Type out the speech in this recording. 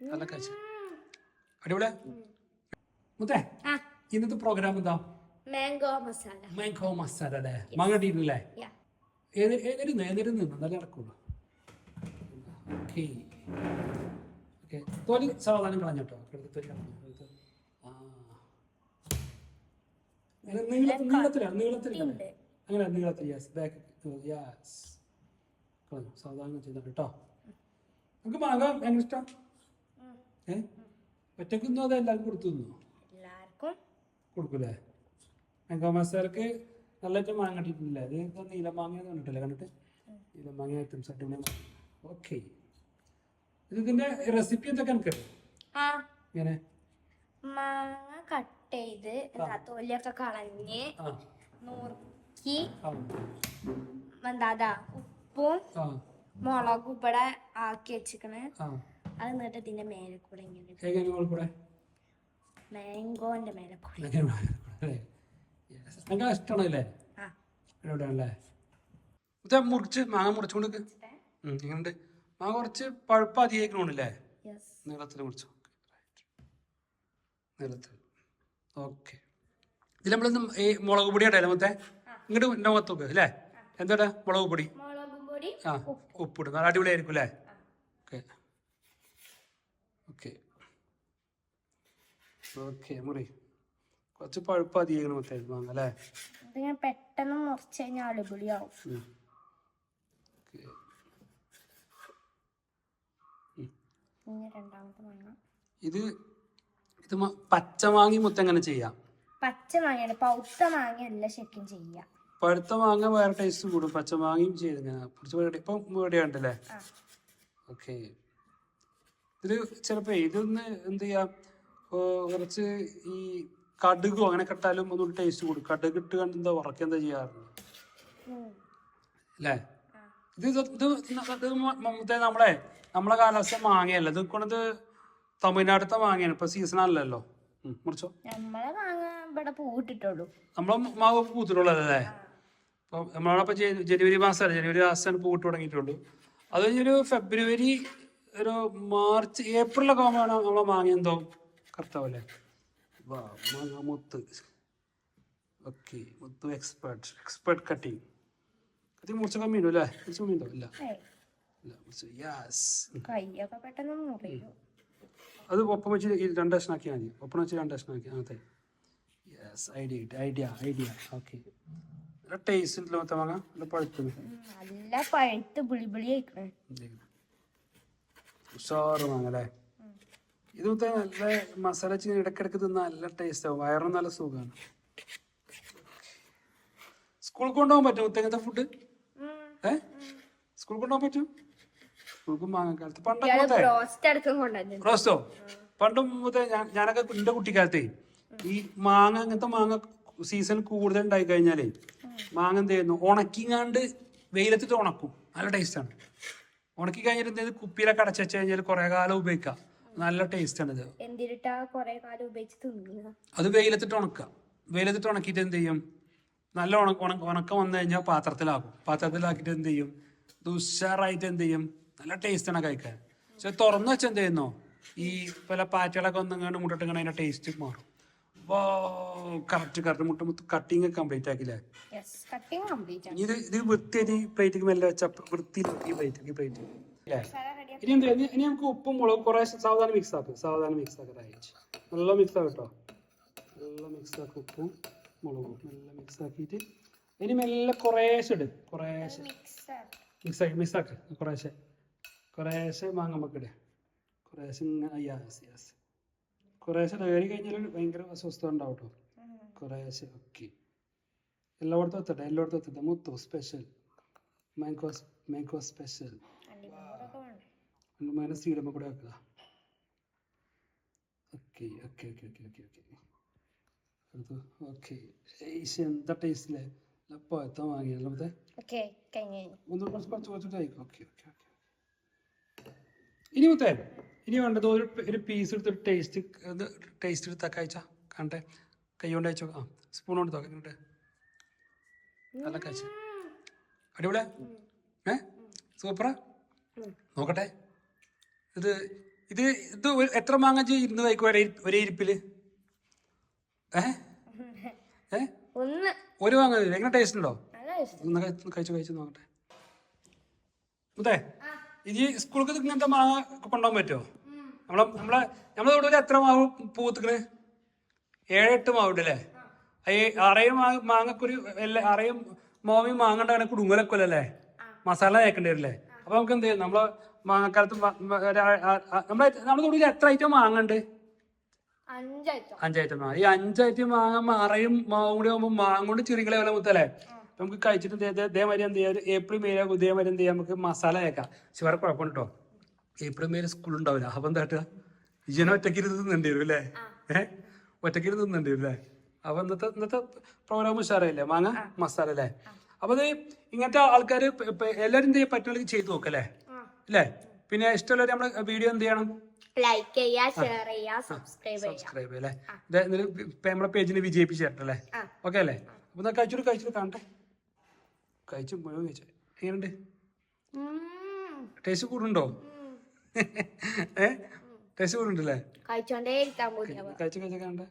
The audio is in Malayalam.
നല്ല കഴിച്ചു. അടിപൊളിയാ മുത്തേ. ഇന്നത്തെ പ്രോഗ്രാം എന്താ? മാംഗോ മസാല അല്ലേ? മാങ്ങ ഇട്ടിട്ടില്ലേ? ഏതിരുന്ന് നല്ല നടക്കുള്ളൂ. Okay okay. തോലി സാവധാനം കളഞ്ഞോട്ടോ. നീളത്തിലാണ് അങ്ങനെ നീളത്തിൽ. യെസ് ബാക്ക് യെസ് കളഞ്ഞു. സാവധാനം ചെയ്തോ കേട്ടോ. നമുക്ക് മാങ്ങ ഭയങ്കര ഇഷ്ടം. ഒറ്റക്കൊന്നും അത് എല്ലാവർക്കും കൊടുത്തു തന്നു. കൊടുക്കൂലേ? മാംഗോ മസാലക്ക് നല്ലതായിട്ട് മാങ്ങ കിട്ടിയിട്ടില്ല. അത് നീലമാങ്ങ കണ്ടിട്ടില്ലേ? കണ്ടിട്ട് നീലമാങ്ങ ഐറ്റംസ് ആയിട്ട്. ഓക്കെ. ഇതിന്റെ റെസിപ്പി എന്തൊക്കെ എനിക്ക് ഇങ്ങനെ മാങ്ങ കട്ട് ചെയ്ത് തൊലിയൊക്കെ കളഞ്ഞ് നുറുക്കി എന്താ ഉപ്പും മുളകും ഇവിടെ ആക്കി വെച്ചിക്കണ്. അത് എന്നിട്ട് ഇതിന്റെ മേലെ കൂടെ ഇങ്ങനെ മാംഗോന്റെ മേലെ കൂടെ ഇഷ്ടമാണല്ലേ? എവിടെയാണല്ലേ മുറിച്ച് മാങ്ങ മുറിച്ചുകൊണ്ട് എങ്ങനെയുണ്ട്? മാങ്ങ കുറച്ച് പഴുപ്പ് അധികമായിക്കണോണ്ടല്ലേ? നീളത്തിൽ മുറിച്ചു. നീളത്തിൽ. ഓക്കെ. ഇതിൽ നമ്മളിന്ന് ഈ മുളക് പൊടി ഇടല്ലേ മൊത്തം? ഇങ്ങോട്ട് എൻ്റെ മുഖത്ത് നോക്ക് അല്ലേ? എന്താ മുളക് പൊടി? ആ ഉപ്പിടും. നല്ല അടിപൊളിയായിരിക്കും അല്ലേ? Okay okay okay. മുറി കുറച്ച് പഴുപ്പ് അധികം മൊത്തം മാങ്ങ അല്ലേ? പെട്ടെന്ന് മുറിച്ച് കഴിഞ്ഞാൽ അടിപൊളിയാവും. ഇത് ഇത് പച്ച മാങ്ങി മൊത്തം എങ്ങനെ ചെയ്യാം? പച്ച മാങ്ങയാണ്, പൗത്ത മാങ്ങയല്ല ശരിക്കും ചെയ്യാം. പഴുത്ത മാങ്ങ വേറെ ടേസ്റ്റ് കൂടും. പച്ച മാങ്ങയും ചെയ്ത് ഇപ്പം വേടിയാണ്ടല്ലേ? ഓക്കെ. ഇത് ചിലപ്പോ ഇതൊന്ന് എന്ത് ചെയ്യാം, കുറച്ച് ഈ കടുകോ അങ്ങനെ കെട്ടാലും ഒന്നുകൂടി ടേസ്റ്റ് കൂടും. കടുക് ഇട്ട് കണ്ട് എന്താ ഉറക്കം എന്താ ചെയ്യാറുണ്ട് അല്ലേ? ഇത് നമ്മളെ കാലാവസ്ഥ മാങ്ങയല്ല. ഇത് കൊണ്ടത് തമിഴ്നാട്ടിലത്തെ മാങ്ങയാണ്. ഇപ്പൊ സീസൺ അല്ലല്ലോ. മുറിച്ചോ. നമ്മളെ മാങ്ങ ഇവിടെ പൂവിട്ടിട്ടുള്ളൂ. നമ്മളെ മാവ് പൂത്തിട്ടുള്ളൂ അല്ലേ? അപ്പൊ നമ്മളവിടെ ജനുവരി മാസമല്ല, ജനുവരി മാസമാണ് പൂവിട്ട് തുടങ്ങിയിട്ടുള്ളൂ. അത് കഴിഞ്ഞൊരു ഫെബ്രുവരി ഒരു മാർച്ച് ഏപ്രിലൊക്കെ ആകുമ്പോഴാണ് നമ്മളെ മാങ്ങ എന്തോ കർത്താവല്ലേ? മാങ്ങ മുത്ത്. ഓക്കെ. മുത്ത് എക്സ്പേർട്ട് കട്ടിങ്. കത്തി മുറിച്ച കമ്മിയുണ്ടോ അല്ലേ? കുറച്ച് കമ്മിയുണ്ടോ? ഇല്ല. അത് ഒപ്പം വെച്ച് 2 കഷ്ണാക്കിയാൽ മതി. ഒപ്പം വെച്ച് 2 കഷ്ണാക്കി. അതെ യെസ്. ഐഡിയ. ഓക്കെ. നല്ല ടേസ്റ്റ് ഉണ്ടല്ലോ മൊത്തം മാങ്ങ. നല്ല പഴുത്ത് ഉഷാറ് മാങ്ങ അല്ലേ? ഇത് മൊത്തം നല്ല മസാല വെച്ച് ഇടയ്ക്കിടയ്ക്ക് തിന്നാൽ നല്ല ടേസ്റ്റ് ആവും. വയറും നല്ല സുഖമാണ്. സ്കൂളിൽ കൊണ്ടുപോകാൻ പറ്റും മൊത്തം ഇങ്ങനത്തെ ഫുഡ്? സ്കൂളിൽ കൊണ്ടുപോകാൻ പറ്റും? സ്കൂൾക്കും മാങ്ങക്കാലത്ത് പണ്ടൊക്കെ റോസ്റ്റോ പണ്ടും ഞാനൊക്കെ എന്റെ കുട്ടിക്കാലത്തേ ഈ മാങ്ങ അങ്ങനത്തെ മാങ്ങ സീസൺ കൂടുതൽ ഉണ്ടായി കഴിഞ്ഞാലേ മാങ്ങ എന്ത് ചെയ്യുന്നു, ഉണക്കിങ്ങാണ്ട് വെയിലത്തിട്ട് ഉണക്കും. നല്ല ടേസ്റ്റാണ്. ഉണക്കി കഴിഞ്ഞിട്ട് എന്ത് ചെയ്ത് കുപ്പിയിലൊക്കെ അടച്ചു വെച്ച് കഴിഞ്ഞാൽ കുറെ കാലം ഉപയോഗിക്കാം. നല്ല ടേസ്റ്റ് ആണ് ഇത്. അത് വെയിലത്തിട്ട് ഉണക്കുക. വെയിലത്തിട്ട് ഉണക്കിയിട്ട് എന്ത് ചെയ്യും, നല്ല ഉണക്കം വന്നു കഴിഞ്ഞാൽ പാത്രത്തിലാക്കിയിട്ട് എന്ത് ചെയ്യും, ഉഷാറായിട്ട് എന്ത് ചെയ്യും, നല്ല ടേസ്റ്റാണ് കഴിക്കാൻ. പക്ഷെ തുറന്നു വെച്ചാൽ എന്ത് ചെയ്യുന്നോ, ഈ പല പാറ്റകളൊക്കെ ഒന്നങ്ങാണ്ട് മുട്ടിട്ടിങ്ങനെ അതിന്റെ ടേസ്റ്റ് മാറും. കറക്റ്റ് മുട്ട കട്ടിങ് കംപ്ലീറ്റ് ആക്കില്ലേ? ഇത് വൃത്തിയായിട്ട് പ്ലേറ്റിക്ക് മെല്ലെ വെച്ച വൃത്തി പ്ലേറ്റ്. ഇനി നമുക്ക് ഉപ്പും മുളകും കുറെ സാവധാനം മിക്സ് ആക്കി നല്ല മിക്സ് ആക്കും കേട്ടോ. നല്ല മിക്സ് ആക്കും. ഉപ്പും മുളകും നല്ല മിക്സ് ആക്കിയിട്ട് ഇനി മെല്ലെ കുറേശ്ശെ ഇട്. കുറേശ്ശെ മാങ്ങ നമുക്ക് ഇടുക. കുറേശ്ശെ കയറി കഴിഞ്ഞാൽ ഭയങ്കര അസ്വസ്ഥത ഉണ്ടാവും കേട്ടോ. കുറേശ്ശെ. ഓക്കെ. എല്ലായിടത്തും എത്തട്ടെ. മുത്തു സ്പെഷ്യൽ മാംഗോ സ്പെഷ്യൽ. സീഡമ്മ കൂടെ വെക്കുക. ഓക്കെ. എന്താ ടേസ്റ്റില്ലേ? പഴുത്ത വാങ്ങിയല്ലോ കുറച്ച് കഴിക്കും. ഓക്കെ. ഇനി വേണ്ടത് ഒരു പീസ് എടുത്തിട്ട് ടേസ്റ്റ് എടുത്ത് കഴിച്ചാ കണ്ടേ. കൈ കൊണ്ട് അയച്ചോ. സ്പൂൺ കൊണ്ട് തോന്നിട്ട് നല്ല കഴിച്ച അടിപൊളിയാ. സൂപ്പറാ. നോക്കട്ടെ. ഇത് ഇത് എത്ര മാങ്ങ ഇരുന്ന് കഴിക്കും ഒരേ ഇരിപ്പില്? ഒന്ന് ഒരു മാങ്ങ എങ്ങനെ ടേസ്റ്റ് ഉണ്ടോ? നല്ല ഇഷ്ടം. ഒന്ന് കഴിച്ചു നോക്കട്ടെ. മുത്തേ ഇനി സ്കൂൾക്ക് ഇങ്ങനത്തെ മാങ്ങ കൊണ്ടുപോകാൻ പറ്റുമോ? നമ്മളെ ഇവിടെ എത്ര മാവ് പൂത്തിക്കണ്? 7-8 മാവുണ്ട് അല്ലേ? അറയും മാങ്ങക്കൊരു അറയും മാവിയും മാങ്ങണ്ട അങ്ങനെ കുടുങ്ങലൊക്കെ മസാല തേക്കേണ്ടി വരില്ലേ? അപ്പൊ നമുക്ക് എന്ത് ചെയ്യും? നമ്മളെ മാങ്ങക്കാലത്ത് നമ്മുടെ തൊടിയിൽ എത്ര ഐറ്റം മാങ്ങണ്ട്? 5 ഐറ്റം മാങ്ങ. ഈ 5 ഐറ്റം മാങ്ങ അറയും മാവും കൂടി ആകുമ്പോൾ മാങ്ങ കൊണ്ട് ചെറികളെ പോലെ മുത്തല്ലേ? നമുക്ക് കഴിച്ചിട്ട് ഇതേമാതിരി എന്ത് ചെയ്യാം? ഏപ്രിൽ മെയ് ഇതേമാതിരി എന്ത് ചെയ്യാം? നമുക്ക് മസാല തേക്കാം. പക്ഷെ വേറെ കുഴപ്പമുണ്ട് കേട്ടോ, ഏപ്രിൽ മെയ് സ്കൂൾ ഉണ്ടാവില്ല. അപ്പൊ എന്താ കാട്ടുക? ഇജന ഒറ്റയ്ക്ക് തിന്നേണ്ടി വരും അല്ലേ? ഒറ്റയ്ക്ക് തിന്നേണ്ടി വരും അല്ലേ? അപ്പൊ ഇന്നത്തെ പ്രോഗ്രാം ഉഷാറായില്ലേ? മാങ്ങ മസാല അല്ലേ? അപ്പൊ അത് ഇങ്ങനത്തെ ആൾക്കാർ എല്ലാവരും എന്ത് ചെയ്യാൻ പറ്റുമെങ്കിൽ ചെയ്തു നോക്കല്ലേ? അല്ലേ? പിന്നെ ഇഷ്ടമുള്ളവർ നമ്മളെ വീഡിയോ എന്ത് ചെയ്യണം? ലൈക്ക് ചെയ്യുക, ഷെയർ ചെയ്യുക, സബ്സ്ക്രൈബ് അല്ലേ? നമ്മളെ പേജിന് വിജയിപ്പിച്ച് തരട്ടല്ലേ? ഓക്കെ അല്ലേ? അപ്പൊ കഴിച്ചിട്ട് കാണട്ടെ. കഴിച്ചു മുഴുവൻ കഴിച്ചു. എങ്ങനെയുണ്ട്? ടേസ്റ്റ് കൂടുന്നുണ്ടോ? ടേസ്റ്റ് കൂടുന്നുണ്ടല്ലേ? കഴിച്ചോണ്ടേ ഇരിക്കാൻ കഴിച്ചു കാണട്ടെ.